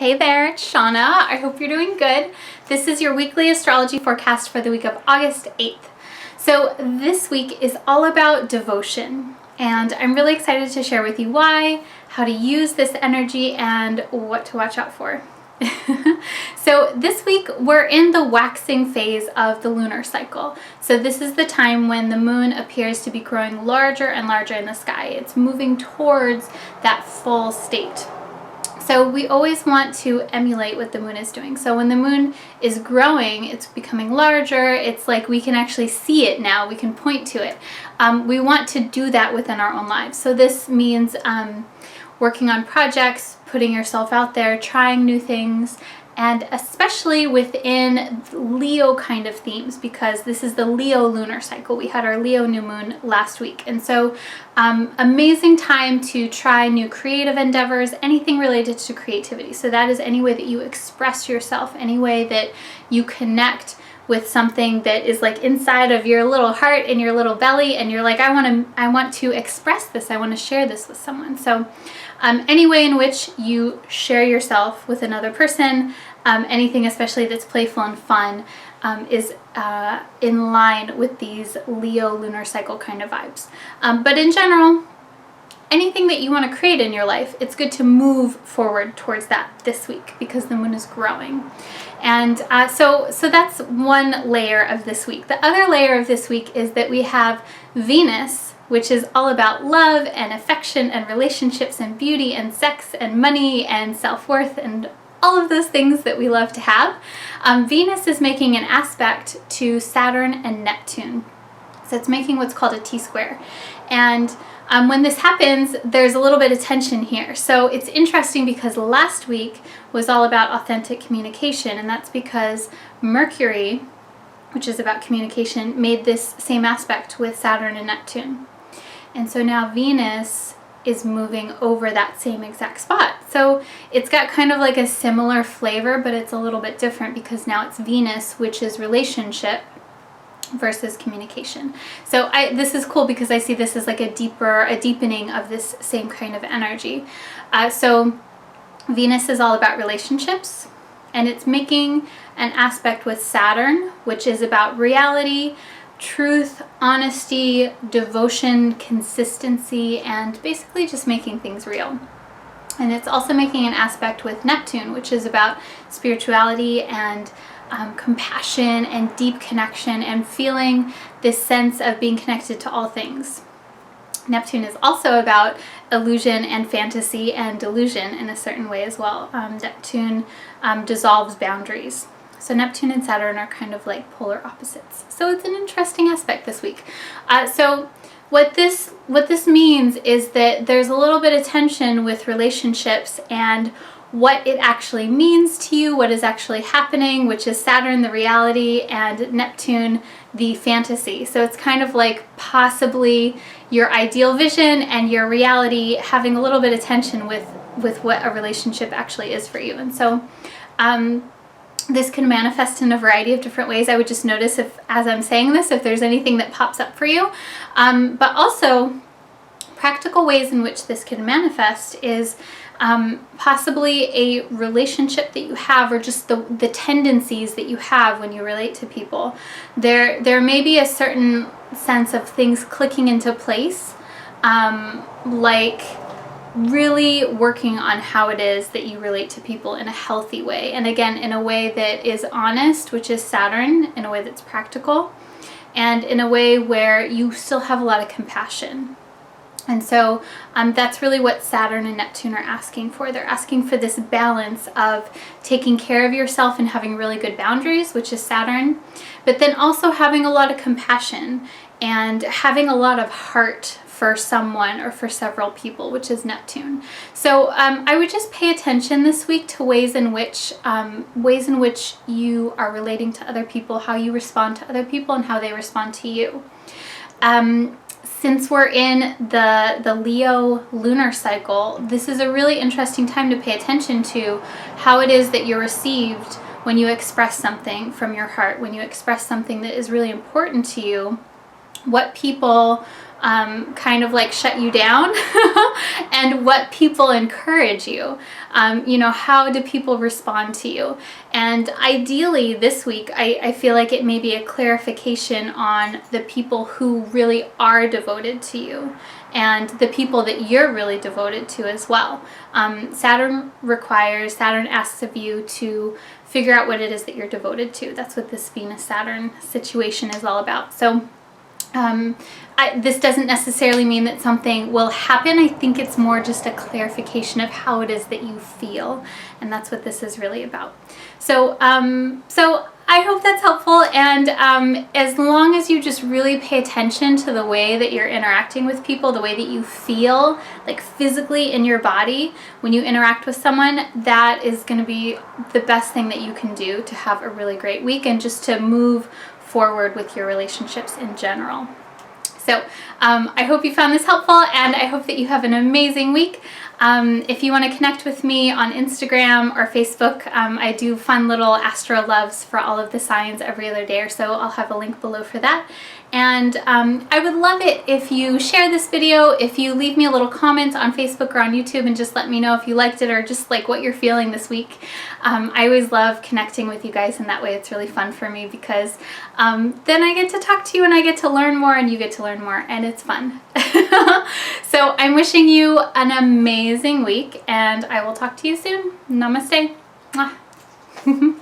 Hey there, it's Shauna. I hope you're doing good. This is your weekly astrology forecast for the week of August 8th. So this week is all about devotion, and I'm really excited to share with you why, how to use this energy, and what to watch out for. So this week we're in the waxing phase of the lunar cycle. So this is the time when the moon appears to be growing larger and larger in the sky. It's moving towards that full state. So we always want to emulate what the moon is doing. So when the moon is growing, it's becoming larger. It's like we can actually see it now. We can point to it. We want to do that within our own lives. So this means working on projects, putting yourself out there, trying new things, and especially within Leo kind of themes, because this is the Leo lunar cycle. We had our Leo new moon last week. And so amazing time to try new creative endeavors, anything related to creativity. So that is any way that you express yourself, any way that you connect with something that is like inside of your little heart and your little belly, and you're like, I want to express this, I want to share this with someone. So any way in which you share yourself with another person, anything especially that's playful and fun, is in line with these Leo lunar cycle kind of vibes. But in general, anything that you want to create in your life, it's good to move forward towards that this week because the moon is growing. And so that's one layer of this week. The other layer of this week is that we have Venus, which is all about love and affection and relationships and beauty and sex and money and self-worth and all of those things that we love to have. Venus is making an aspect to Saturn and Neptune. So it's making what's called a T-square. And when this happens, there's a little bit of tension here. So it's interesting because last week was all about authentic communication, and that's because Mercury, which is about communication, made this same aspect with Saturn and Neptune. And so now Venus is moving over that same exact spot. So it's got kind of like a similar flavor, but it's a little bit different because now it's Venus, which is relationship, versus communication. So this is cool because I see this as like a deepening of this same kind of energy. So Venus is all about relationships, and it's making an aspect with Saturn, which is about reality, truth, honesty, devotion, consistency, and basically just making things real. And it's also making an aspect with Neptune, which is about spirituality and compassion and deep connection and feeling this sense of being connected to all things. Neptune is also about illusion and fantasy and delusion in a certain way as well. Neptune dissolves boundaries. So Neptune and Saturn are kind of like polar opposites. So it's an interesting aspect this week. So what this means is that there's a little bit of tension with relationships and what it actually means to you, what is actually happening, which is Saturn, the reality, and Neptune, the fantasy. So it's kind of like possibly your ideal vision and your reality having a little bit of tension with what a relationship actually is for you. And so this can manifest in a variety of different ways. I would just notice as I'm saying this, if there's anything that pops up for you. But also, practical ways in which this can manifest is possibly a relationship that you have, or just the tendencies that you have when you relate to people. There may be a certain sense of things clicking into place, like really working on how it is that you relate to people in a healthy way. And again, in a way that is honest, which is Saturn, in a way that's practical, and in a way where you still have a lot of compassion. And so that's really what Saturn and Neptune are asking for. They're asking for this balance of taking care of yourself and having really good boundaries, which is Saturn, but then also having a lot of compassion and having a lot of heart for someone or for several people, which is Neptune. So I would just pay attention this week to ways in which you are relating to other people, how you respond to other people, and how they respond to you. Since we're in the Leo lunar cycle, this is a really interesting time to pay attention to how it is that you're received when you express something from your heart, when you express something that is really important to you, what people kind of like shut you down and what people encourage you. You know, how do people respond to you? And ideally this week, I feel like it may be a clarification on the people who really are devoted to you and the people that you're really devoted to as well. Saturn asks of you to figure out what it is that you're devoted to. That's what this Venus-Saturn situation is all about. So this doesn't necessarily mean that something will happen. I think it's more just a clarification of how it is that you feel, and that's what this is really about. So, so I hope that's helpful, and as long as you just really pay attention to the way that you're interacting with people, the way that you feel, like physically in your body when you interact with someone, that is going to be the best thing that you can do to have a really great week and just to move forward with your relationships in general. So I hope you found this helpful, and I hope that you have an amazing week. If you want to connect with me on Instagram or Facebook, I do fun little astro loves for all of the signs every other day or so. I'll have a link below for that. And I would love it if you share this video, if you leave me a little comment on Facebook or on YouTube and just let me know if you liked it or just like what you're feeling this week. I always love connecting with you guys in that way. It's really fun for me because then I get to talk to you and I get to learn more and you get to learn more, and it's fun. So I'm wishing you an amazing week, and I will talk to you soon. Namaste. Mwah.